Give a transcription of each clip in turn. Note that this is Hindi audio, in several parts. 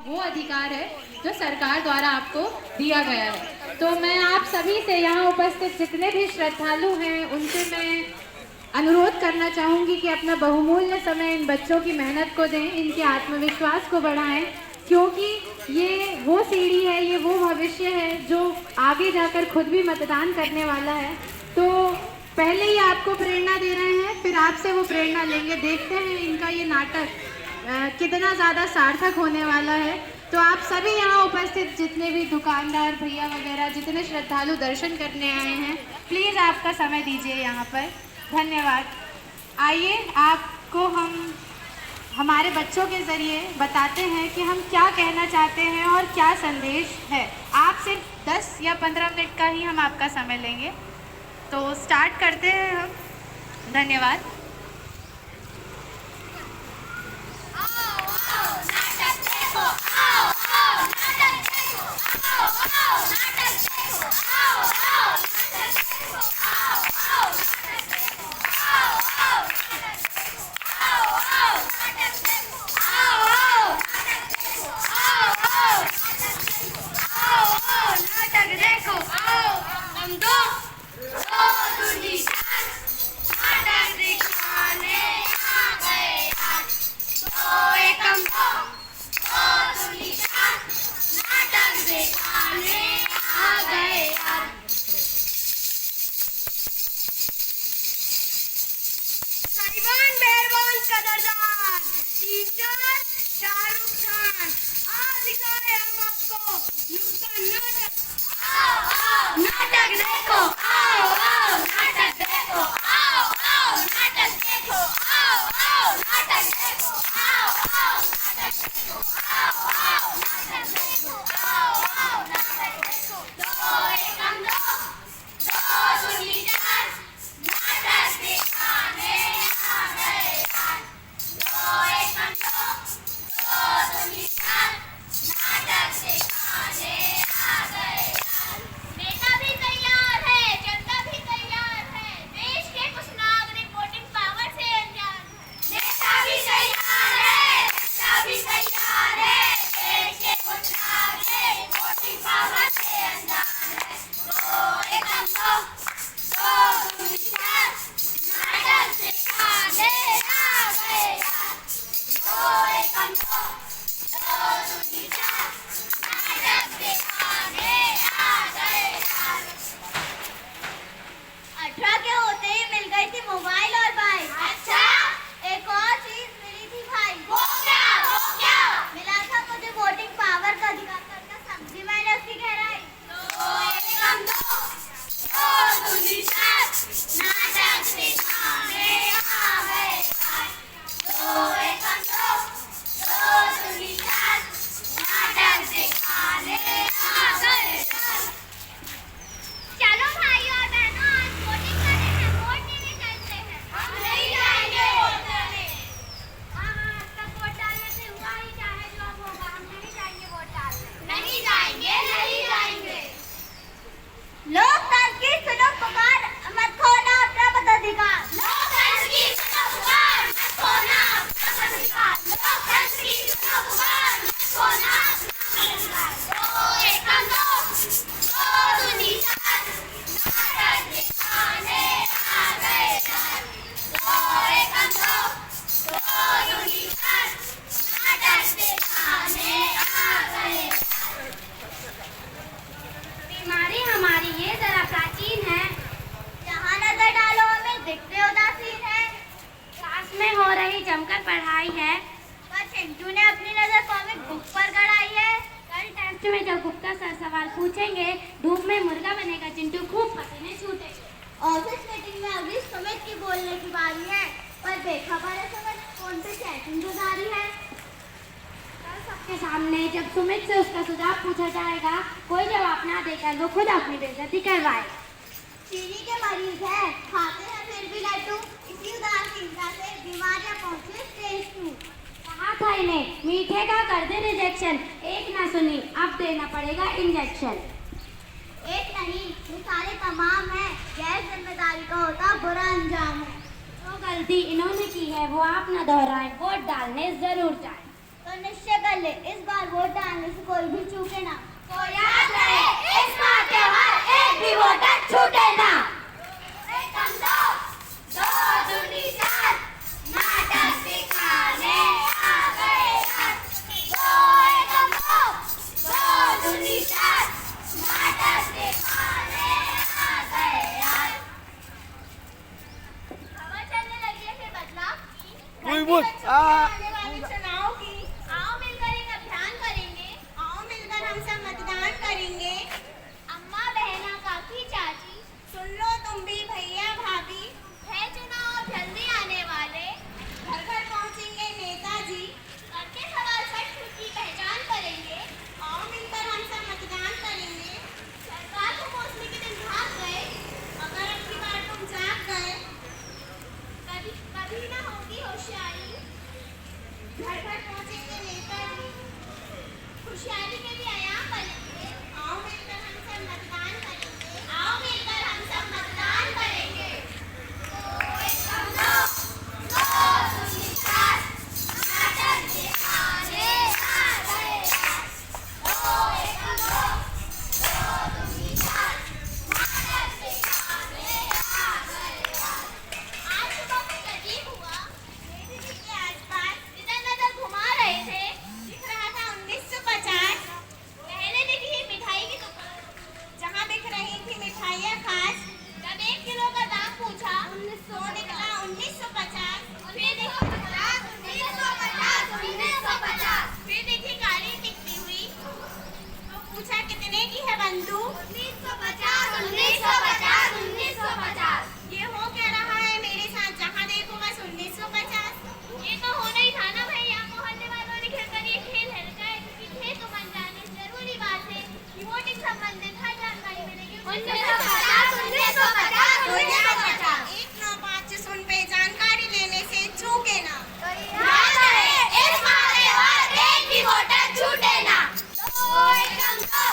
वो अधिकार है जो सरकार द्वारा आपको दिया गया है। तो मैं आप सभी से, यहाँ उपस्थित जितने भी श्रद्धालु हैं, उनसे मैं अनुरोध करना चाहूँगी कि अपना बहुमूल्य समय इन बच्चों की मेहनत को दें, इनके आत्मविश्वास को बढ़ाएं, क्योंकि ये वो सीढ़ी है, ये वो भविष्य है जो आगे जाकर खुद भी मतदान करने वाला है। तो पहले ही आपको प्रेरणा दे रहे हैं, फिर आपसे वो प्रेरणा लेंगे। देखते हैं इनका ये नाटक कितना ज़्यादा सार्थक होने वाला है। तो आप सभी यहाँ उपस्थित जितने भी दुकानदार भैया वगैरह, जितने श्रद्धालु दर्शन करने आए हैं, प्लीज़ आपका समय दीजिए यहाँ पर। धन्यवाद। आइए आपको हम हमारे बच्चों के ज़रिए बताते हैं कि हम क्या कहना चाहते हैं और क्या संदेश है। आप सिर्फ 10 या 15 मिनट का ही हम आपका समय लेंगे। तो स्टार्ट करते हैं हम। धन्यवाद। जमकर पढ़ाई है, पर चिंटू ने अपनी नजर कॉमिक बुक पर गड़ाई है। कल टेस्ट में जब गुप्ता सर सवाल पूछेंगे, धूप में मुर्गा बनेगा चिंटू, खूब पसीने छूटेंगे। ऑफिस मीटिंग में अभी सुमित की बोलने की बारी है, पर बेखबर है सुमित फोन पे चैटिंग गुजारी है। कल सबके सामने जब सुमित से उसका सुझाव पूछा जाएगा, कोई जवाब ना देकर वो खुद अपनी बेइज्जती करवाएगा। चीनी के मरीज है, खाते हैं फिर भी लड्डू, इसी उदासीनता से बीमारियां पहुंचे स्टेज 2। कहा था इन्हें मीठे का कर दे रिजेक्शन, एक ना सुनी अब देना पड़ेगा इंजेक्शन। एक नहीं मिसालें तमाम है, गैर जिम्मेदारी का होता बुरा अंजाम है। जो गलती इन्होंने की है वो आप न दोहराएं, वोट डालने जरूर जाएं। तो तो निश्चय कर ले, इस बार वोट डालने से कोई भी चूके ना। तो याद रहे, इस बार त्योहार एक भी वोटर छूटे ना। एकम दो, दो दूनी चार, नाटक दिखाने आ गए आज। दो एकम दो, दो दूनी चार, नाटक दिखाने आ गए आज। खबर चलने लगी है फिर बदलाव की, आने वाले चुनाव की। आओ मिलकर एक अभियान करेंगे, आओ मिलकर हम सब मतदान करेंगे। अम्मा बहना काकी चाची, सुन लो तुम भी भैया भाभी, है चुनाव जल्दी आने वाले। घर घर पहुंचेंगे नेताजी, करके सवाल सच की पहचान करेंगे। आओ मिलकर हम सब मतदान करेंगे। सरकार को पहुंचने के दिन भाग गए, अगर अब की बार तुम जाग गए, कभी कभी ना होगी होशियारी। घर घर पहुंचेंगे नेताजी, खुशहाली के भी आयाम बनेंगे। आओ मिलकर हम सब मतदान करेंगे, आओ मिलकर हम सब मतदान करेंगे। दो एकम दो, दो दूनी चार, नाटक दिखाने आ गए आज। दो एकम दो, दो दूनी चार, नाटक दिखाने आ गए आज। आज सुबह कुछ अजीब हुआ, मेरे दिल के आसपास इधर नजर घुमा रहे थे, दिख रहा था 1950। पहले दिखी मिठाई की दुकान, जहाँ बिक रही थी मिठाइयाँ खास। जब 1 किलो का दाम पूछा, 1900 निकला 1950। फिर देखी 1950, 1950। फिर देखी गाड़ी दिखती हुई, तो पूछा कितने की है बंदूक? 1950, 1950, 1950। ये हो क्या रहा है मेरे साथ, जहाँ देखो बस 1950। ये तो होना ही था ना भैया, मोहल्ले वालों ने खेलकर ये खेल है क्योंकि थे तुम अनजाने। जरूरी बात है कि वोटिंग संबंधित हर जानकारी मिलेगी। 1950, 1950, 1950। 195 सुन पे जानकारी लेने से चूके ना। याद रहे, इस बार त्योहार एक भी वोटर छूटे ना। दो एकम दो,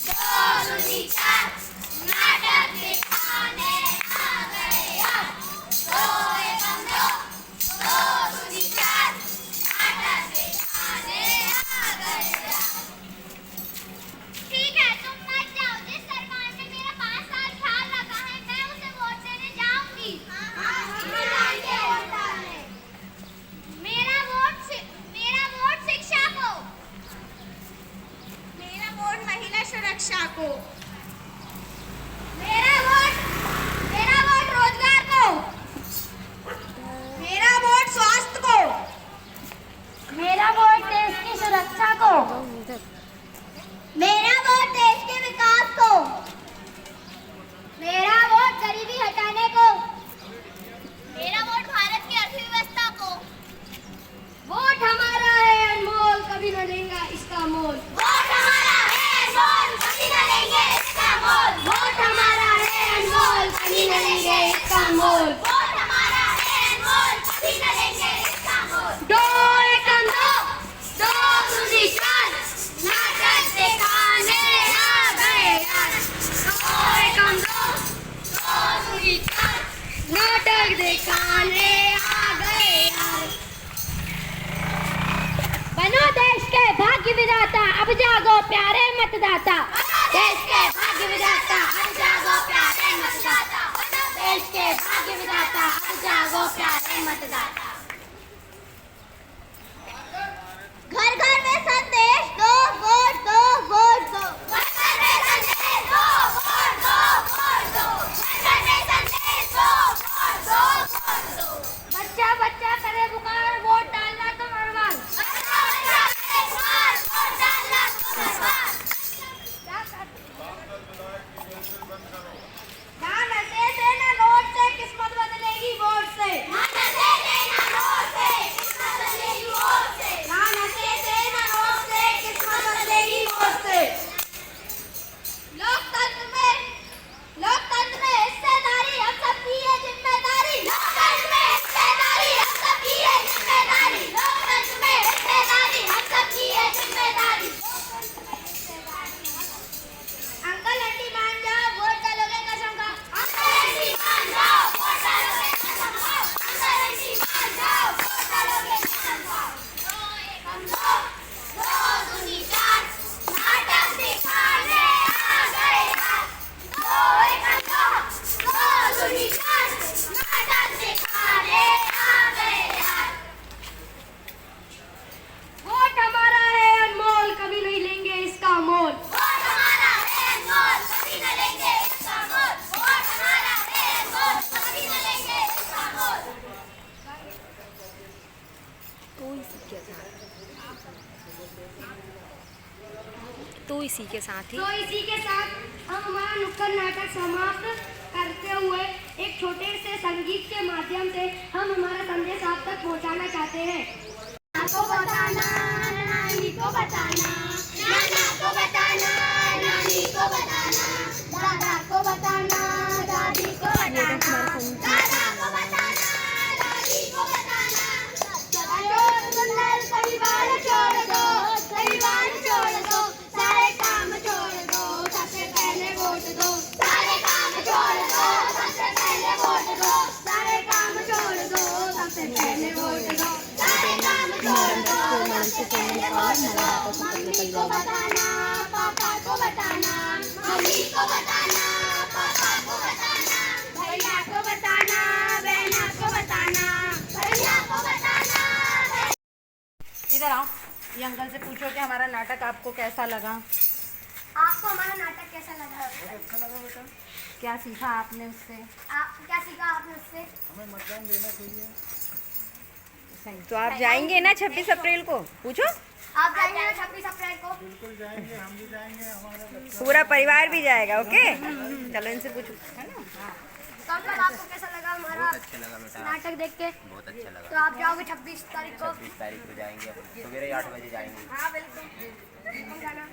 दो दूनी चार, नाटक दिखाने आ गए आज। दो एकम दो, दो दूनी चार, नाटक दिखाने आ गए आज। ठीक है, तुम मत जाओ। जिस सरकार ने मेरा 5 साल ख्याल रखा है, मैं उसे वोट देने जाऊंगी। मेरा वोट शिक्षा को, मेरा वोट महिला सुरक्षा को, मेरा वोट रोजगार को, मेरा वोट स्वास्थ्य को, मेरा वोट देश की सुरक्षा को, मेरा वोट देश के विकास को, मेरा वोट गरीबी हटाने को, मेरा वोट भारत की अर्थव्यवस्था को। वोट हमारा है अनमोल, कभी न लेंगे इसका मोल। वोट हमारा है अनमोल, कभी न लेंगे इसका मोल। वोट हमारा है अनमोल, कभी न लेंगे इसका मोल। वोट हमारा है अनमोल, कभी न लेंगे इसका मोल। दो एकम दो, दो दूनी चार, नाटक दिखाने आ गए आज। दो एकम दो, दो दूनी चार, नाटक दिखाने आ गए आज। बनो देश के भाग्य विधाता, अब जागो प्यारे मतदाता। देश के भाग्य विधाता, अब जागो प्यारे मतदाता। देश के भाग्य विधाता, अब जागो प्यारे मतदाता। घर घर में संदेश दो, वोट दो, वोट दो। घर घर में संदेश दो, वोट दो, वोट दो। घर घर में संदेश दो, वोट दो, वोट दो। बच्चा बच्चा करे पुकार, वोट डालना तो हर बार। बच्चा बच्चा करे पुकार, वोट डालना तो हर बार। ना नशे से ना नोट से किस्मत बदलेगी वोट से। ना नशे से ना नोट से किस्मत बदलेगी वोट से। ना नशे से ना नोट से किस्मत बदलेगी वोट से। लोकतंत्र में हिस्सेदारी हम सबकी है जिम्मेदारी। लोकतंत्र में हिस्सेदारी हम सबकी तो इसी के साथ ही तो इसी के साथ हम हमारा नुक्कड़ नाटक समाप्त करते हुए एक छोटे से संगीत के माध्यम से हम हमारा संदेश आप तक पहुंचाना चाहते हैं। को बताना, नानी को बताना, नाना को बताना, नानी को बताना, दादा को बताना, दादी को बताना, दादा को बताना, दादी को बताना। सुंदर परिवार छोड़ दो, परिवार छोड़ दो, सारे काम छोड़ दो, सबसे पहले वोट दो, सारे काम छोड़ दो, सबसे पहले वोट दो, सारे काम छोड़ दो, सबसे पहले वोट दो, सारे काम छोड़ दो, सबसे पहले वोट दो। मम्मी को बताना, पापा को बताना, मम्मी को बताना, पापा को बताना, भैया को बताना, बहना को बताना, भैया को बताना। इधर आओ, ये अंकल से पूछो कि हमारा नाटक आपको कैसा लगा। आपको हमारा नाटक कैसा लगा? अच्छा लगा बेटा। क्या सीखा आपने उससे? आप क्या सीखा आपने उससे? हमें मतदान देना चाहिए। तो आप जाएंगे ना 26 अप्रैल को? पूछो। आप जाएंगे ना 26 अप्रैल को? बिल्कुल जाएंगे, हम भी जाएंगे, हमारा बच्चा। पूरा परिवार भी जाएगा। ओके, चलो इनसे पूछो, है ना? तो अंकल आपको कैसा लगा हमारा अच्छा लगा बेटा, नाटक देख के? बहुत अच्छा लगा। तो आप जाओगे 26 तारीख को? 26 तारीख को जाएंगे, सवेरे 8 बजे जाएंगे। हाँ बिल्कुल। हम जाना।